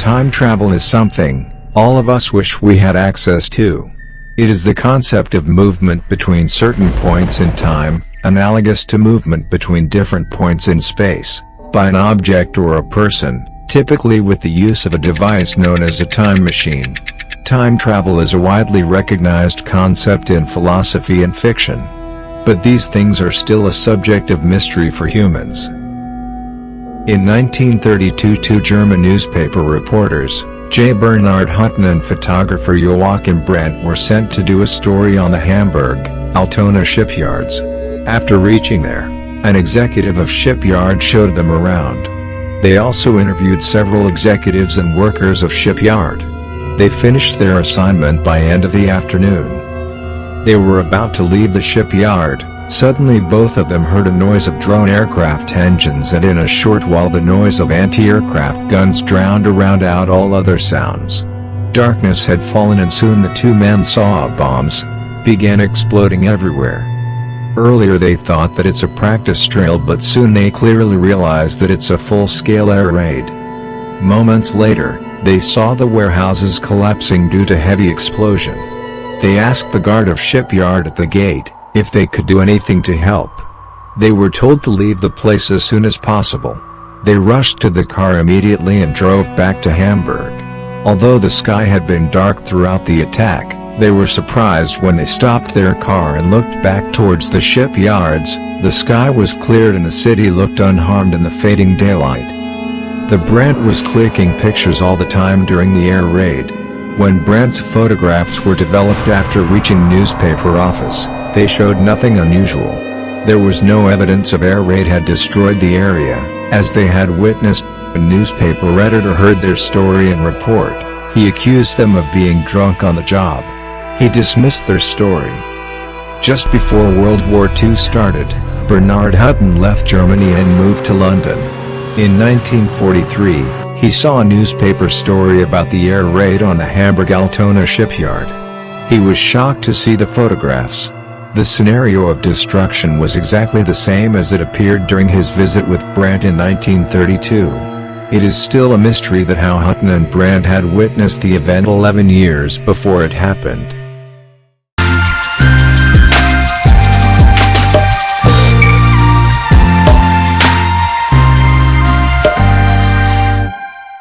Time travel is something all of us wish we had access to. It is the concept of movement between certain points in time, analogous to movement between different points in space, by an object or a person, typically with the use of a device known as a time machine. Time travel is a widely recognized concept in philosophy and fiction. But these things are still a subject of mystery for humans. In 1932, two German newspaper reporters, J. Bernhard Hutton and photographer Joachim Brandt, were sent to do a story on the Hamburg, Altona shipyards. After reaching there, an executive of shipyard showed them around. They also interviewed several executives and workers of shipyard. They finished their assignment by end of the afternoon. They were about to leave the shipyard. Suddenly both of them heard a noise of drone aircraft engines, and in a short while the noise of anti-aircraft guns drowned out all other sounds. Darkness had fallen, and soon the two men saw bombs began exploding everywhere. Earlier they thought that it's a practice drill, but soon they clearly realized that it's a full-scale air raid. Moments later, they saw the warehouses collapsing due to heavy explosion. They asked the guard of shipyard at the gate if they could do anything to help. They were told to leave the place as soon as possible. They rushed to the car immediately and drove back to Hamburg. Although the sky had been dark throughout the attack, they were surprised when they stopped their car and looked back towards the shipyards. The sky was cleared and the city looked unharmed in the fading daylight. The Brandt was clicking pictures all the time during the air raid. When Brandt's photographs were developed after reaching newspaper office, they showed nothing unusual. There was no evidence of air raid had destroyed the area, as they had witnessed. A newspaper editor heard their story and report. He accused them of being drunk on the job. He dismissed their story. Just before World War II started, Bernhard Hutton left Germany and moved to London. In 1943, he saw a newspaper story about the air raid on the Hamburg Altona shipyard. He was shocked to see the photographs. The scenario of destruction was exactly the same as it appeared during his visit with Brandt in 1932. It is still a mystery that how Hutton and Brandt had witnessed the event 11 years before it happened.